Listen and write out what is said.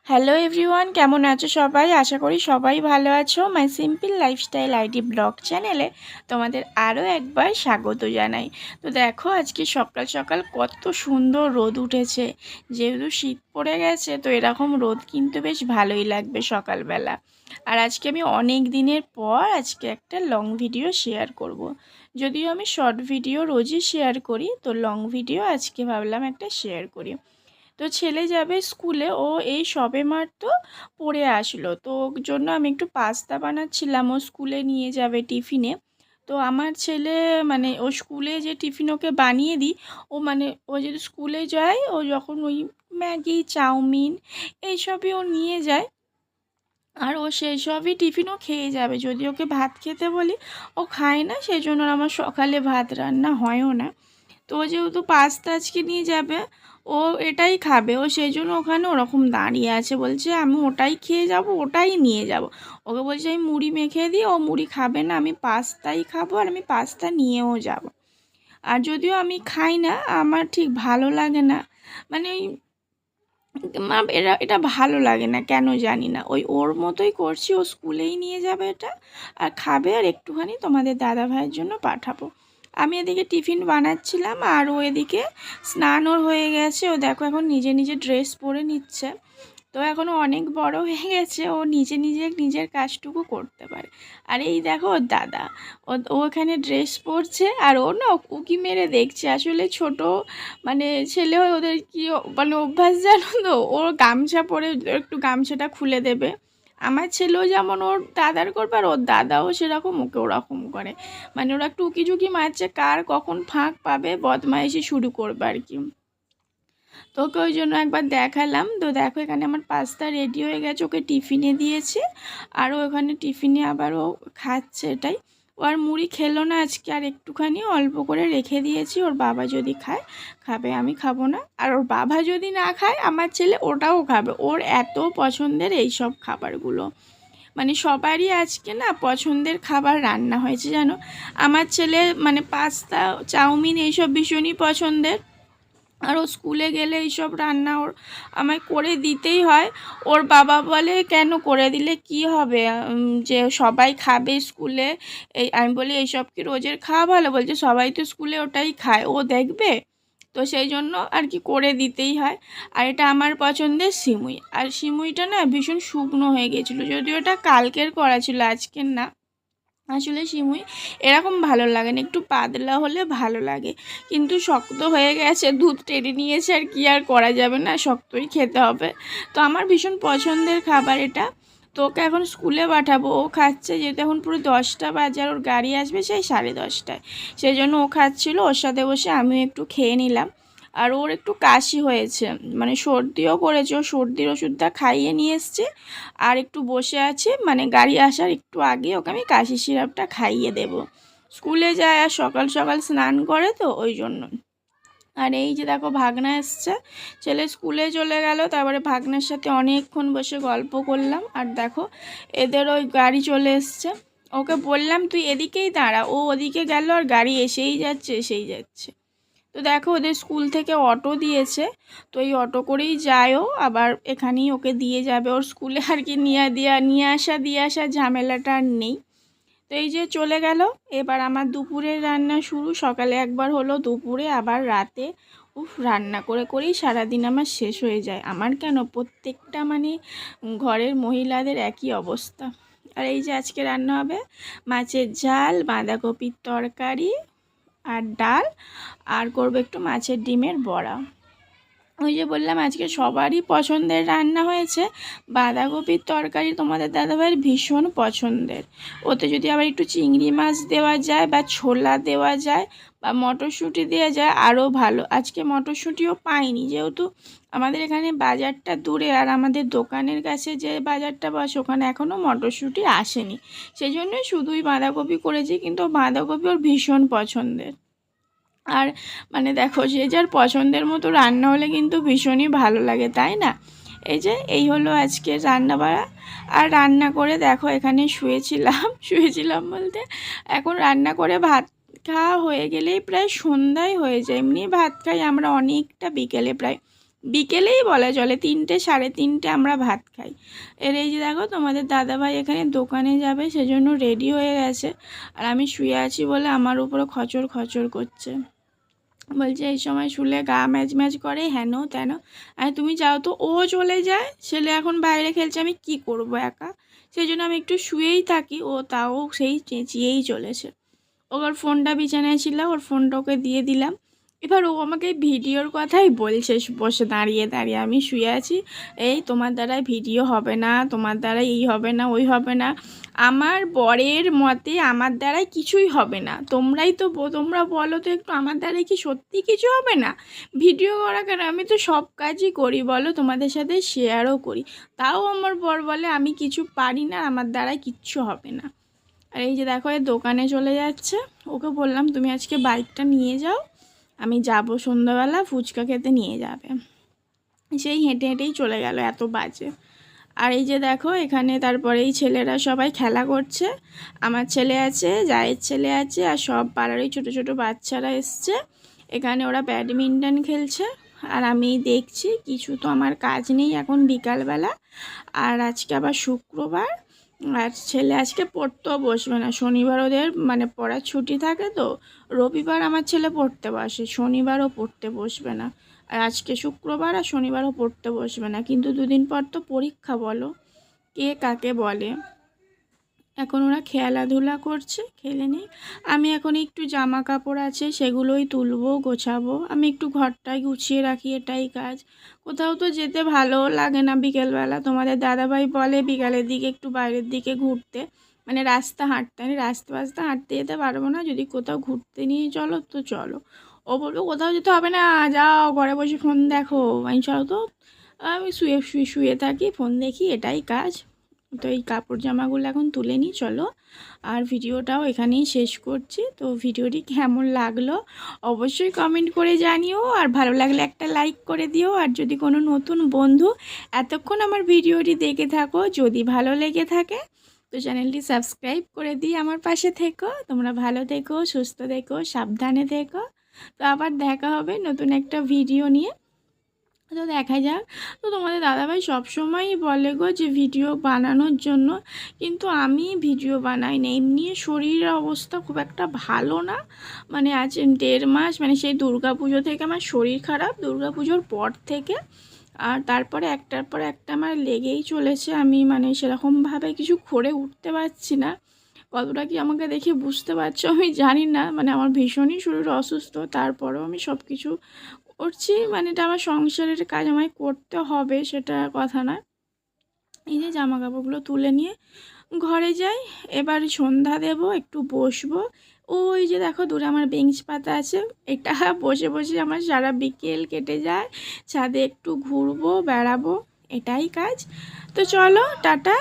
Hello everyone, কেমন আছো সবাই? আশা করি সবাই ভালো আছো। মাই সিম্পল লাইফস্টাইল আইডি ব্লগ চ্যানেলে তোমাদের আরও একবার স্বাগত জানাই। তো দেখো, আজকে সকাল সকাল কত সুন্দর রোদ উঠেছে। যেহেতু শীত পড়ে গেছে, তো এরকম রোদ কিন্তু বেশ ভালোই লাগবে সকালবেলা। আর আজকে আমি অনেক দিনের পর আজকে একটা লং ভিডিও শেয়ার করব। যদিও আমি শর্ট ভিডিও রোজই শেয়ার করি, তো লং ভিডিও আজকে ভাবলাম একটা শেয়ার করি। তো ছেলে যাবে স্কুলে, ও এই সবেমাত্র পড়ে আসলো, তো ওর জন্য আমি একটু পাস্তা বানাচ্ছিলাম। ও স্কুলে নিয়ে যাবে টিফিনে। তো আমার ছেলে মানে ও স্কুলে যে টিফিন ওকে বানিয়ে দিই, ও যদি স্কুলে যায়, ও যখন ওই ম্যাগি চাউমিন এইসবই ও নিয়ে যায়। আর ও সেই সবই টিফিনও খেয়ে যাবে। যদি ওকে ভাত খেতে বলি, ও খায় না, সেই জন্য আমার সকালে ভাত রান্না হয়ও না। তো ও যেহেতু পাস্তা আজকে নিয়ে যাবে, ও এটাই খাবে। ও সেই জন্য ওখানে ওরকম দাঁড়িয়ে আছে, বলছে আমি ওটাই খেয়ে যাব, ওটাই নিয়ে যাব। ওকে বলছে আমি মুড়ি মেখে দিই, ও মুড়ি খাবে না, আমি পাস্তাই খাবো আর আমি পাস্তা নিয়েও যাব। আর যদিও আমি খাই না, আমার ঠিক ভালো লাগে না, মানে ওই এটা ভালো লাগে না, কেন জানি না। ওর মতোই করছি, ও স্কুলেই নিয়ে যাবে এটা আর খাবে, আর একটুখানি তোমাদের দাদা ভাইয়ের জন্য পাঠাবো। আমি এদিকে টিফিন বানাচ্ছিলাম, আর ও এদিকে স্নান ওর হয়ে গেছে। ও দেখো এখন নিজে নিজে ড্রেস পরে নিচ্ছে। তো এখনও অনেক বড় হয়ে গেছে, ও নিজে নিজে নিজের কাজটুকু করতে পারে। আর এই দেখো ওর দাদা, ও এখানে ড্রেস পরছে, আর ও না উকি মেরে দেখছে। আসলে ছোট মানে ছেলে হয়ে ওদের কি মানে অভ্যাস জানো তো, ওর গামছা পরে একটু গামছাটা খুলে দেবে। আমার ছেলেও যেমন ওর দাদার করবে, আর ওর দাদাও সেরকম ওকে ওরকম করে। মানে ওরা একটু উকি ঝুঁকি মারছে, কার কখন ফাঁক পাবে বদমাইশি শুরু করবে আর কি। তোকে ওই জন্য একবার দেখালাম। তো দেখো এখানে আমার পাস্তা রেডি হয়ে গেছে, ওকে টিফিনে দিয়েছি। আর ওখানে টিফিনে আবার ও খাচ্ছে এটাই। ও আর মুড়ি খেলো না আজকে, আর একটুখানি অল্প করে রেখে দিয়েছি। ওর বাবা যদি খায় খাবে, আমি খাবো না। আর ওর বাবা যদি না খায়, আমার ছেলে ওটাও খাবে। ওর এত পছন্দের এই সব খাবারগুলো, মানে সবারই আজকে না পছন্দের খাবার রান্না হয়েছে জানো। আমার ছেলে মানে পাস্তা চাউমিন এইসব ভীষণই পছন্দের। আর ও স্কুলে গেলে এইসব রান্না আমায় করে দিতেই হয়। ওর বাবা বলে কেন করে দিলে কি হবে, যে সবাই খাবে স্কুলে। আমি বলি এইসব কি রোজের খাওয়া ভালো? বলছে সবাই তো স্কুলে ওটাই খায়, ও দেখবে। তো সেই জন্য আর কি করে দিতেই হয়। আর এটা আমার পছন্দের সিমুই, আর সিমুইটা না ভীষণ শুকনো হয়ে গেছিলো, যদিও এটা কালকের করা ছিল, আজকের না। আসলে সিমুই এরকম ভালো লাগে না, একটু পাতলা হলে ভালো লাগে। কিন্তু শক্ত হয়ে গেছে, দুধ টেনে নিয়েছে, আর কি আর করা যাবে, না শক্তই খেতে হবে। তো আমার ভীষণ পছন্দের খাবার এটা। তো ওকে এখন স্কুলে পাঠাবো, ও খাচ্ছে। যেহেতু এখন পুরো 10টা বাজে, আর ওর গাড়ি আসবে সেই 10:30টায়, সেই জন্য ও খাচ্ছিল। ওর সাথে বসে আমিও একটু খেয়ে নিলাম। আর ওর একটু কাশি হয়েছে, মানে সর্দিও করেছে। ও সর্দির ওষুধটা খাইয়ে নিয়ে এসছে, আর একটু বসে আছে, মানে গাড়ি আসার একটু আগে ওকে আমি কাশি সিরাপটা খাইয়ে দেব। স্কুলে যায় আর সকাল সকাল স্নান করে, তো ওই জন্য। আর এই যে দেখো ভাগনা এসছে, ছেলে স্কুলে চলে গেল, তারপরে ভাগনার সাথে অনেকক্ষণ বসে গল্প করলাম। আর দেখো এদের ওই গাড়ি চলে এসছে। ওকে বললাম তুই এদিকেই দাঁড়া, ও ওদিকে গেল, আর গাড়ি এসেই যাচ্ছে এসেই যাচ্ছে। তো দেখো ওদের স্কুল থেকে অটো দিয়েছে, তো এই অটো করেই যায়ও, আবার এখানেই ওকে দিয়ে যাবে। ওর স্কুলে আর কি নিয়ে আসা ঝামেলাটা আর নেই। তো এই যে চলে গেল। এবার আমার দুপুরের রান্না শুরু। সকালে একবার হলো, দুপুরে আবার রাতে। রান্না করে করেই সারাদিন আমার শেষ হয়ে যায়। আমার কেন, প্রত্যেকটা মানে ঘরের মহিলাদের একই অবস্থা। আর এই যে আজকে রান্না হবে মাছের ঝাল, বাঁধাকপির তরকারি আর ডাল, আর করবো একটু মাছের ডিমের বড়া। ওই যে বললাম আজকে সবারই পছন্দের রান্না হয়েছে। বাঁধাকপির তরকারি তোমাদের দাদাভাইয়ের ভীষণ পছন্দের। ওতে যদি আবার একটু চিংড়ি মাছ দেওয়া যায়, বা ছোলা দেওয়া যায়, বা মটরশুঁটি দেওয়া যায় আরও ভালো। আজকে মটরশুঁটিও পাইনি, যেহেতু আমাদের এখানে বাজারটা দূরে, আর আমাদের দোকানের কাছে যে বাজারটা বসে ওখানে এখনও মটরশুঁটি আসেনি। সেই জন্যই শুধুই বাঁধাকপি করেছি, কিন্তু বাঁধাকপি ওর ভীষণ পছন্দের। আর মানে দেখো, যে যার পছন্দের মতো রান্না হলে কিন্তু ভীষণই ভালো লাগে, তাই না? এই হলো আজকে রান্না বাড়া। আর রান্না করে দেখো এখানে শুয়েছিলাম বলতে, এখন রান্না করে ভাত খাওয়া হয়ে গেলেই প্রায় সন্ধ্যায় হয়ে যায়। এমনি ভাত খাই আমরা অনেকটা বিকেলে, প্রায় বিকেলেই বলা চলে, 3টে 3:30 আমরা ভাত খাই। এই যে দেখো তোমাদের দাদাভাই এখানে দোকানে যাবে সেজন্য রেডি হয়ে গেছে, আর আমি শুয়ে আছি বলে আমার উপরে খচর খচর করছে, বলছে এই সময় শুলে গা ম্যাচ ম্যাচ করে, হেন তেন। আর তুমি যাও তো, ও চলে যায়, ছেলে এখন বাইরে খেলছে, আমি কি করব একা, সেই জন্য আমি একটু শুয়েই থাকি। ও তাও সেই চেঁচিয়েই চলেছে। ওর ফোনটা বিছানায় ছিল, ওর ফোনটা ওকে দিয়ে দিলাম। এবার ও আমাকে ভিডিওর কথাই বলছে বসে দাঁড়িয়ে দাঁড়িয়ে, আমি শুয়ে আছি, এই তোমার দ্বারা ভিডিও হবে না, তোমার দ্বারা এই হবে না ওই হবে না। আমার বরের মতে আমার দ্বারাই কিছুই হবে না, তোমরাই তো তোমরা বলো তো একটু, আমার দ্বারাই কি সত্যি কিছু হবে না? ভিডিও করা কেন, আমি তো সব কাজই করি বলো, তোমাদের সাথে শেয়ারও করি। তাও আমার বর বলে আমি কিছু পারি না, আমার দ্বারাই কিচ্ছু হবে না। আর এই যে দেখো এই দোকানে চলে যাচ্ছে, ওকে বললাম তুমি আজকে বাইকটা নিয়ে যাও, আমি যাব সন্ধ্যাবেলা ফুচকা খেতে নিয়ে যাবে। সেই হেঁটে হেঁটেই চলে গেল, এত বাজে। আর এই যে দেখো এখানে তারপরে এই ছেলেরা সবাই খেলা করছে, আমার ছেলে আছে, জায়ের ছেলে আছে, আর সব পাড়ারই ছোটো ছোটো বাচ্চারা এসছে। এখানে ওরা ব্যাডমিন্টন খেলছে, আর আমি দেখছি। কিছু তো আমার কাজ নেই এখন বিকালবেলা, আর আজকে আবার শুক্রবার, আর ছেলে আজকে পড়তেও বসবে না, শনিবার ওদের মানে পড়ার ছুটি থাকে তো, রবিবার আমার ছেলে পড়তে বসে, শনিবারও পড়তে বসবে না। আর আজকে শুক্রবার, আর শনিবারও পড়তে বসবে না, কিন্তু দুদিন পর তো পরীক্ষা, বলো কে কাকে বলে। এখন ওরা খেলাধুলা করছে, খেলে নেই। আমি এখন একটু জামা কাপড় আছে সেগুলোই তুলবো, গোছাবো। আমি একটু ঘরটায় গুছিয়ে রাখি, এটাই কাজ। কোথাও তো যেতে ভালো লাগে না বিকেলবেলা, তোমাদের দাদাভাই বলে বিকালের দিকে একটু বাইরের দিকে ঘুরতে, মানে রাস্তা হাঁটতে। আমি রাস্তা হাঁটতে যেতে পারবো না, যদি কোথাও ঘুরতে নিয়ে চলো তো চলো। ও বলবে কোথাও যেতে হবে না, যাও ঘরে বসে ফোন দেখো। আমি চলো তো, আমি শুয়ে শুয়ে শুয়ে থাকি, ফোন দেখি, এটাই কাজ। তো এই কাপড় জামাগুলো এখন তুলে নিই চলো, আর ভিডিওটাও এখানেই শেষ করছি। তো ভিডিওটি কেমন লাগলো অবশ্যই কমেন্ট করে জানিও, আর ভালো লাগলে একটা লাইক করে দিও। আর যদি কোনো নতুন বন্ধু এতক্ষণ আমার ভিডিওটি দেখে থাকো, যদি ভালো লেগে থাকে তো চ্যানেলটি সাবস্ক্রাইব করে দিই, আমার পাশে থেকো। তোমরা ভালো থেকো, সুস্থ থেকো, সাবধানে থেকো। তো আবার দেখা হবে নতুন একটা ভিডিও নিয়ে। তো দেখা যাক। তো তোমাদের দাদাভাই সবসময়ই বলে গো যে ভিডিও বানানোর জন্য, কিন্তু আমি ভিডিও বানাই না, এমনি শরীরের অবস্থা খুব একটা ভালো না। মানে আজ 1.5 মাস, মানে সেই দুর্গাপুজো থেকে আমার শরীর খারাপ, দুর্গাপুজোর পর থেকে। আর তারপরে একটার পর একটা আমার লেগেই চলেছে, আমি মানে সেরকমভাবে কিছু করে উঠতে পারছি না। কতটা কি আমাকে দেখে বুঝতে পারছো আমি জানি না, মানে আমার ভীষণই শরীর অসুস্থ, তারপরেও আমি সব কিছু করছি। মানে এটা আমার সংসারের কাজ, আমায় করতে হবে, সেটা কথা না। এই যে জামা কাপড়গুলো তুলে নিয়ে ঘরে যাই, এবার সন্ধ্যা দেব, একটু বসবো। ওই যে দেখো দূরে আমার বেঞ্চ পাতা আছে, এটা বসে বসে আমার সারা বিকেল কেটে যায়। ছাদে একটু ঘুরবো, বেড়াবো, এটাই কাজ। তো চলো টাটা।